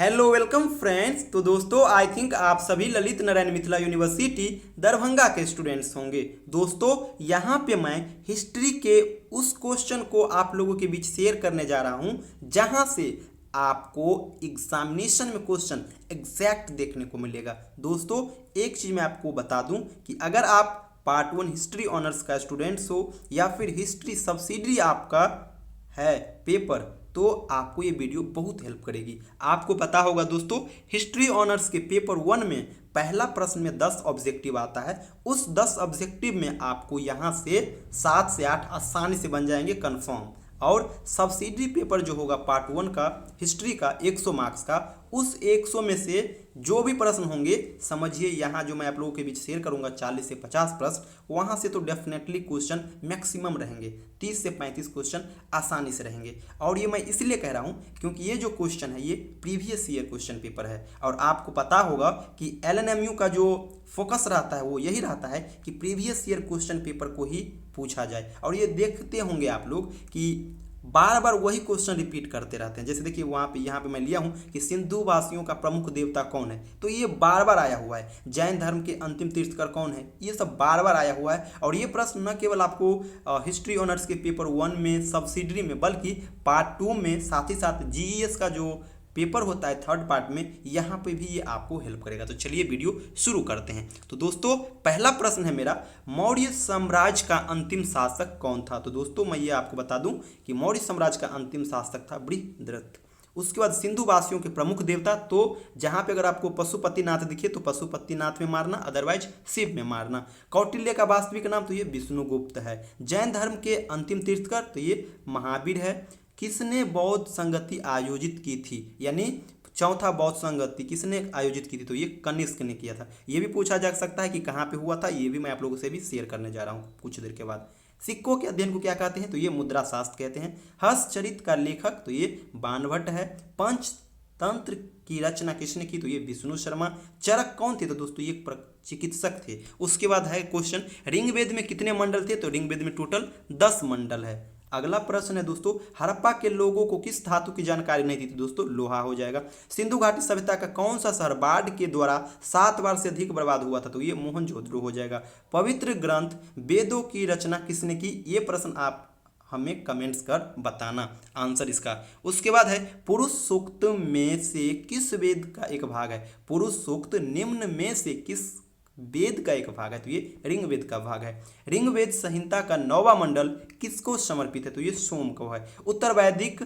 Hello welcome friends. तो दोस्तों I think आप सभी ललित नारायण मिथिला यूनिवर्सिटी दरभंगा के स्टूडेंट्स होंगे। दोस्तों यहाँ पे मैं हिस्ट्री के उस क्वेश्चन को आप लोगों के बीच शेयर करने जा रहा हूँ जहाँ से आपको एग्जामिनेशन में क्वेश्चन एग्जैक्ट देखने को मिलेगा। दोस्तों एक चीज़ मैं आपको बता दूं कि अगर आप पार्ट 1 हिस्ट्री ऑनर्स का स्टूडेंट्स हो या फिर हिस्ट्री सब्सिडरी आपका है पेपर, तो आपको ये वीडियो बहुत हेल्प करेगी। आपको पता होगा दोस्तों, हिस्ट्री ऑनर्स के पेपर 1 में पहला प्रश्न में 10 ऑब्जेक्टिव आता है। उस 10 ऑब्जेक्टिव में आपको यहाँ से 7 से 8 आसानी से बन जाएंगे कंफर्म। और सब्सिडरी पेपर जो होगा पार्ट 1 का हिस्ट्री का 100 मार्क्स का, उस 100 में से जो भी प्रश्न होंगे, समझिए यहाँ जो मैं आप लोगों के बीच शेयर करूंगा 40 से 50 प्रश्न, वहाँ से तो डेफिनेटली क्वेश्चन मैक्सिमम रहेंगे, 30 से 35 क्वेश्चन आसानी से रहेंगे। और ये मैं इसलिए कह रहा हूँ क्योंकि ये जो क्वेश्चन है ये प्रीवियस ईयर क्वेश्चन पेपर है। और आपको पता होगा कि LNMU का जो फोकस रहता है वो यही रहता है कि प्रीवियस ईयर क्वेश्चन पेपर को ही पूछा जाए। और ये देखते होंगे आप लोग कि बार बार वही क्वेश्चन रिपीट करते रहते हैं। जैसे देखिए वहाँ पे यहाँ पे मैं लिया हूँ कि सिंधु वासियों का प्रमुख देवता कौन है, तो ये बार बार आया हुआ है। जैन धर्म के अंतिम तीर्थकर कौन है, ये सब बार बार आया हुआ है। और ये प्रश्न न केवल आपको हिस्ट्री ऑनर्स के पेपर 1 में सब्सिडरी में, बल्कि पार्ट 2 में, साथ ही साथ GES का जो पेपर होता है थर्ड पार्ट में, यहाँ पे भी ये आपको हेल्प करेगा। तो चलिए वीडियो शुरू करते हैं। तो दोस्तों पहला प्रश्न है मेरा, मौर्य साम्राज्य का अंतिम शासक कौन था। तो दोस्तों मैं ये आपको बता दूं कि मौर्य साम्राज्य का अंतिम शासक था बृहद्रथ। उसके बाद सिंधु वासियों के प्रमुख देवता, तो जहाँ पे अगर आपको पशुपतिनाथ दिखे तो पशुपतिनाथ में मारना, अदरवाइज शिव में मारना। कौटिल्य का वास्तविक नाम तो ये विष्णुगुप्त है। जैन धर्म के अंतिम तीर्थकर तो ये महावीर है। किसने बौद्ध संगति आयोजित की थी, यानी चौथा बौद्ध संगति किसने आयोजित की थी, तो ये कनिष्क ने किया था। ये भी पूछा जा सकता है कि कहाँ पे हुआ था, ये भी मैं आप लोगों से भी शेयर करने जा रहा हूँ कुछ देर के बाद। सिक्कों के अध्ययन को क्या कहते हैं, तो ये मुद्रा शास्त्र कहते हैं। हर्षचरित का लेखक तो ये बाणभट्ट है। पंचतंत्र की रचना किसने की, तो ये विष्णु शर्मा। चरक कौन थे, तो दोस्तों ये चिकित्सक थे। उसके बाद है क्वेश्चन, ऋग्वेद में कितने मंडल थे, तो ऋग्वेद में टोटल 10 मंडल है। अगला प्रश्न है दोस्तों, हड़प्पा के लोगों को किस धातु की जानकारी नहीं थी, तो दोस्तों लोहा हो जाएगा। सिंधु घाटी सभ्यता का कौन सा शहर बाढ़ के द्वारा 7 बार से अधिक बर्बाद हुआ था, तो ये मोहनजोदड़ो हो जाएगा। पवित्र ग्रंथ वेदों की रचना किसने की, ये प्रश्न आप हमें कमेंट्स कर बताना आंसर इसका। उसके बाद है, पुरुष सूक्त में से किस वेद का एक भाग है। पुरुष सूक्त निम्न में से किस वेद का एक भाग है, तो ये ऋग्वेद का भाग है। ऋग्वेद संहिता का 9वां मंडल किसको समर्पित है, तो ये सोम को है। उत्तर वैदिक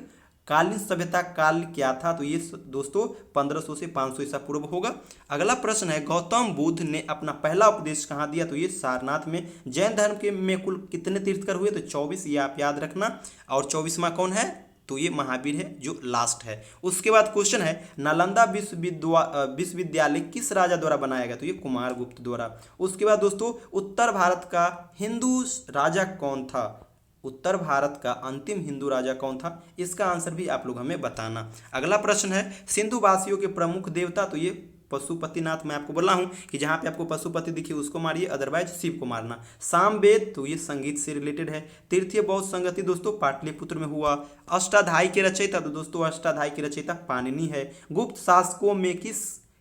कालीन सभ्यता काल क्या था, तो ये दोस्तों 1500 से 500 ईसा पूर्व होगा। अगला प्रश्न है, गौतम बुद्ध ने अपना पहला उपदेश कहाँ दिया, तो ये सारनाथ में। जैन धर्म के में कुल कितने तीर्थकर हुए, तो 24, ये आप याद रखना। और 24वां कौन है, तो ये महावीर है जो लास्ट है। उसके बाद क्वेश्चन है, नालंदा विश्वविद्यालय किस राजा द्वारा बनाया गया, तो ये कुमारगुप्त द्वारा। उसके बाद दोस्तों, उत्तर भारत का हिंदू राजा कौन था। उत्तर भारत का अंतिम हिंदू राजा कौन था, इसका आंसर भी आप लोग हमें बताना। अगला प्रश्न है, सिंधु वासियों के प्रमुख देवता, तो ये पशुपतिनाथ। मैं आपको बोला हूं कि जहां पे आपको पशुपति दिखे उसको मारिए, अदरवाइज शिव को मारना। सामवेद तो ये संगीत से रिलेटेड है। तृतीय बौद्ध संगति दोस्तों पाटलिपुत्र में हुआ। अष्टाध्यायी के रचयिता, तो दोस्तों अष्टाध्यायी के रचयिता पाणिनि है। गुप्त शासकों में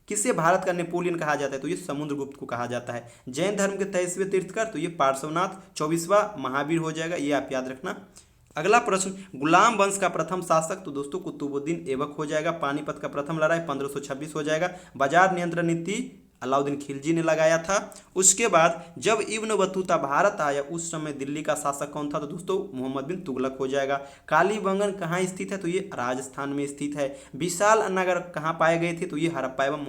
किसे भारत का नेपोलियन कहा जाता है, तो ये समुद्रगुप्त को कहा जाता है। जैन धर्म के 23वें तीर्थकर, तो ये पार्श्वनाथ। 24वां महावीर हो जाएगा, ये आप याद रखना। अगला प्रश्न, गुलाम वंश का प्रथम शासक, तो दोस्तों कुतुबुद्दीन ऐबक हो जाएगा। पानीपत का प्रथम लड़ाई 1526 हो जाएगा। बाजार नियंत्रण नीति अलाउद्दीन खिलजी ने लगाया था। उसके बाद जब इब्न बतूता भारत आया उस समय दिल्ली का शासक कौन था, तो दोस्तों मोहम्मद बिन तुगलक हो जाएगा। कालीबंगन कहाँ स्थित है, तो ये राजस्थान में स्थित है। विशाल नगर कहाँ पाए गए थे, तो ये हड़प्पा एवं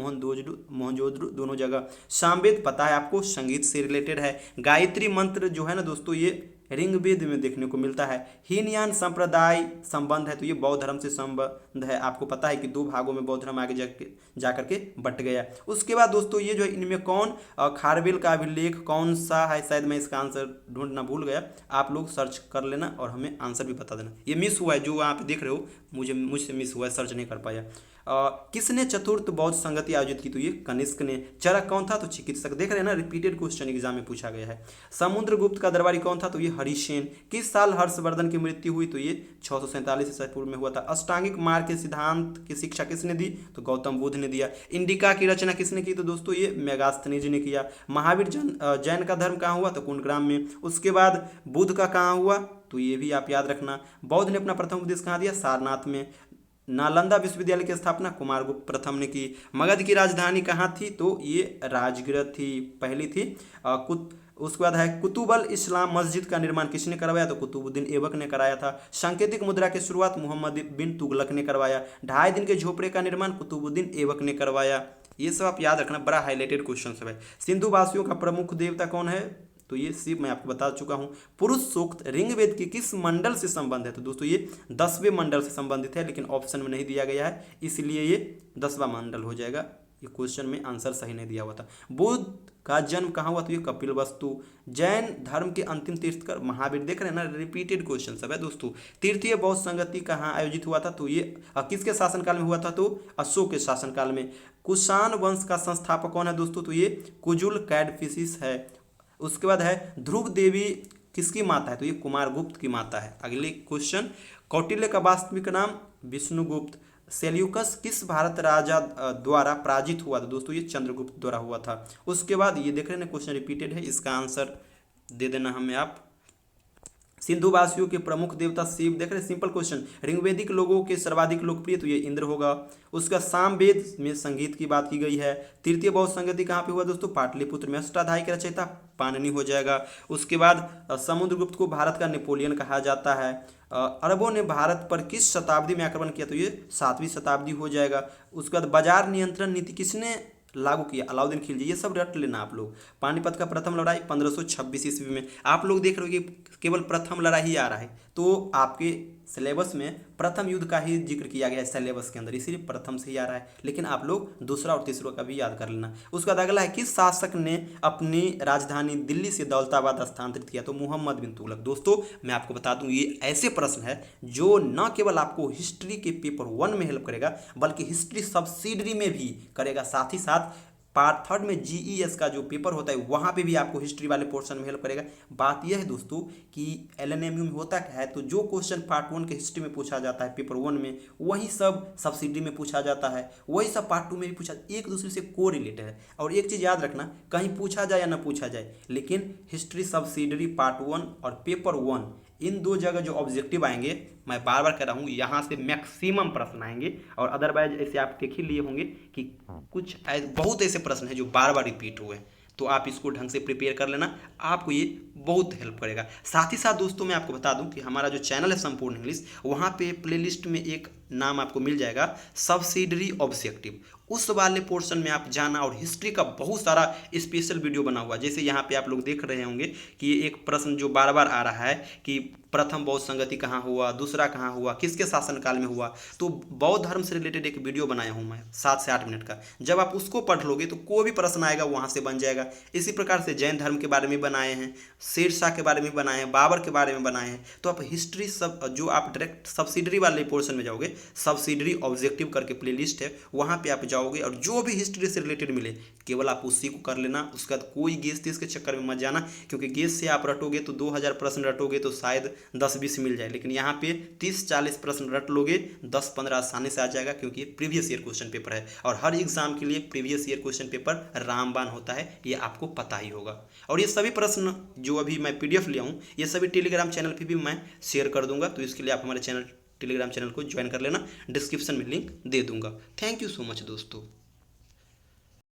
मोहनजोदड़ो दोनों जगह। सामवेद पता है आपको, संगीत से रिलेटेड है। गायत्री मंत्र जो है ना दोस्तों, ये ऋग्वेद में देखने को मिलता है। हीनयान संप्रदाय संबंध है, तो ये बौद्ध धर्म से संबंध है। आपको पता है कि 2 भागों में बौद्ध धर्म आगे जाकर के बट गया। उसके बाद दोस्तों ये जो है, इनमें कौन खारवेल का अभिलेख कौन सा है, शायद मैं इसका आंसर ढूंढना भूल गया, आप लोग सर्च कर लेना और हमें आंसर भी बता देना। ये मिस हुआ है, जो आप देख रहे हो मुझसे मिस हुआ है, सर्च नहीं कर पाया। किसने चतुर्थ बौद्ध संगति आयोजित की? तो ये कनिष्क ने। चरक कौन था? तो चिकित्सक। देख रहे हैं ना, रिपीटेड क्वेश्चन एग्जाम में पूछा गया है। समुद्रगुप्त का दरबारी कौन था? तो ये हरिसेन। किस साल हर्षवर्धन की मृत्यु हुई? तो ये 647 ईसा पूर्व में हुआ था। अष्टांगिक मार्ग के सिद्धांत की शिक्षा किसने दी? तो गौतम बुद्ध ने दिया। इंडिका की रचना किसने की? तो दोस्तों ये मेगास्थनीज ने किया। महावीर जैन का धर्म कहाँ हुआ? तो कुंडग्राम में। उसके बाद बुद्ध का कहाँ हुआ? तो ये भी आप याद रखना। बौद्ध ने अपना प्रथम उपदेश कहाँ दिया? सारनाथ में। नालंदा विश्वविद्यालय की स्थापना कुमारगुप्त प्रथम ने की। मगध की राजधानी कहाँ थी? तो ये राजगृह थी, पहली थी। उसके बाद है कुतुबल इस्लाम मस्जिद का निर्माण किसने करवाया? तो कुतुबुद्दीन ऐबक ने कराया था। सांकेतिक मुद्रा की शुरुआत मोहम्मद बिन तुगलक ने करवाया। 2.5 दिन के झोपड़े का निर्माण कुतुबुद्दीन ऐबक ने करवाया। ये सब आप याद रखना, बड़ा हाईलाइटेड क्वेश्चन सब है। सिंधु वासियों का प्रमुख देवता कौन है? तो ये शिव, मैं आपको बता चुका हूँ। पुरुष सूक्त ऋग्वेद के किस मंडल से संबंध है? तो दोस्तों ये 10वें मंडल से संबंधित है, लेकिन ऑप्शन में नहीं दिया गया है, इसलिए ये 10वां मंडल हो जाएगा। ये क्वेश्चन में आंसर सही नहीं दिया हुआ था। बुद्ध का जन्म कहाँ हुआ? तो ये कपिलवस्तु। जैन धर्म के अंतिम तीर्थकर महावीर। देख रहे हैं ना, रिपीटेड क्वेश्चन सब है दोस्तों। तृतीय बौद्ध संगति कहाँ आयोजित हुआ था? तो ये किसके शासनकाल में हुआ था? तो अशोक के शासनकाल में। कुषाण वंश का संस्थापक कौन है दोस्तों? तो ये कुजुल कैडफिसिस है। उसके बाद है ध्रुव देवी किसकी माता है? तो ये कुमारगुप्त की माता है। अगले क्वेश्चन, कौटिल्य का वास्तविक नाम? विष्णुगुप्त। सेल्यूकस किस भारत राजा द्वारा पराजित हुआ? तो दोस्तों ये चंद्रगुप्त द्वारा हुआ था। उसके बाद ये देख रहे हैं क्वेश्चन रिपीटेड है, इसका आंसर दे देना हमें आप। सिंधु वासियों के प्रमुख देवता शिव। देख रहे हैं, सिंपल क्वेश्चन। ऋग्वेदिक लोगों के सर्वाधिक लोकप्रिय? तो ये इंद्र होगा। उसका सामवेद में संगीत की बात की गई है। तृतीय बौद्ध संगति कहाँ पे हुआ दोस्तों? पाटलिपुत्र में। अष्टाध्यायी के रचयिता पाणिनि हो जाएगा। उसके बाद समुद्रगुप्त को भारत का नेपोलियन कहा जाता है। अरबों ने भारत पर किस शताब्दी में आक्रमण किया? तो ये 7वीं शताब्दी हो जाएगा। उसके बाद बाजार नियंत्रण नीति किसने लागू किया? अलाउद्दीन खिलजी। ये सब रट लेना आप लोग। पानीपत का प्रथम लड़ाई 1526 ईस्वी में। आप लोग देख रहे हो कि केवल प्रथम लड़ाई ही आ रहा है, तो आपके सिलेबस में प्रथम युद्ध का ही जिक्र किया गया है सिलेबस के अंदर, इसीलिए प्रथम से ही आ रहा है। लेकिन आप लोग दूसरा और तीसरा का भी याद कर लेना। उसके बाद अगला है, किस शासक ने अपनी राजधानी दिल्ली से दौलताबाद स्थानांतरित किया? तो मोहम्मद बिन तुगलक। दोस्तों मैं आपको बता दूं, ये ऐसे प्रश्न है जो न केवल आपको हिस्ट्री के पेपर 1 में हेल्प करेगा, बल्कि हिस्ट्री सब्सिडरी में भी करेगा। साथ ही साथ पार्ट 3 में GES का जो पेपर होता है वहाँ पे भी आपको हिस्ट्री वाले पोर्शन में हेल्प करेगा। बात यह है दोस्तों कि LNMU में होता क्या है, तो जो क्वेश्चन पार्ट 1 के हिस्ट्री में पूछा जाता है पेपर 1 में, वही सब सब्सिडी में पूछा जाता है, वही सब पार्ट 2 में भी पूछा, एक दूसरे से को रिलेटेड है। और एक चीज़ याद रखना, कहीं पूछा जाए या ना पूछा जाए, लेकिन हिस्ट्री सब्सिडरी पार्ट 1 और पेपर 1 इन 2 जगह जो ऑब्जेक्टिव आएंगे, मैं बार बार कह रहा हूँ, यहाँ से मैक्सिमम प्रश्न आएंगे। और अदरवाइज ऐसे आप देख ही लिए होंगे कि कुछ बहुत ऐसे प्रश्न हैं जो बार बार रिपीट हुए, तो आप इसको ढंग से प्रिपेयर कर लेना, आपको ये बहुत हेल्प करेगा। साथ ही साथ दोस्तों मैं आपको बता दूं कि हमारा जो चैनल है संपूर्ण इंग्लिश, वहाँ पे प्लेलिस्ट में एक नाम आपको मिल जाएगा सब्सिडरी ऑब्जेक्टिव। उस वाले पोर्शन में आप जाना, और हिस्ट्री का बहुत सारा स्पेशल वीडियो बना हुआ। जैसे यहाँ पे आप लोग देख रहे होंगे कि एक प्रश्न जो बार बार आ रहा है कि प्रथम बौद्ध संगति कहाँ हुआ, दूसरा कहाँ हुआ, किसके शासनकाल में हुआ, तो बौद्ध धर्म से रिलेटेड एक वीडियो बनाया हूँ मैं 7 से 8 मिनट का। जब आप उसको पढ़ लोगे तो कोई भी प्रश्न आएगा वहाँ से बन जाएगा। इसी प्रकार से जैन धर्म के बारे में बनाए हैं, शेरशाह के बारे में बनाए हैं, बाबर के बारे में बनाए हैं। तो आप हिस्ट्री सब जो आप डायरेक्ट सब्सिडरी वाले पोर्शन में जाओगे, सब्सिडरी ऑब्जेक्टिव करके प्लेलिस्ट है, वहाँ पे आप जाओगे और जो भी हिस्ट्री से रिलेटेड मिले केवल आप उसी को कर लेना। उसके बाद कोई गेस तीस के चक्कर में मत जाना, क्योंकि गेस से आप रटोगे तो 2000 प्रश्न रटोगे तो शायद 10-20 मिल जाए, लेकिन यहाँ पे 30-40 प्रश्न रट लोगे, 10-15 आसानी से आ जाएगा, क्योंकि ये प्रीवियस ईयर क्वेश्चन पेपर है। और हर एग्जाम के लिए प्रीवियस ईयर क्वेश्चन पेपर रामबाण होता है, ये आपको पता ही होगा। और ये सभी प्रश्न जो अभी मैं PDF लिया हूँ, ये सभी टेलीग्राम चैनल पर भी मैं शेयर कर दूंगा, तो इसके लिए आप हमारे टेलीग्राम चैनल को ज्वाइन कर लेना, डिस्क्रिप्शन में लिंक दे दूंगा। थैंक यू सो मच दोस्तों।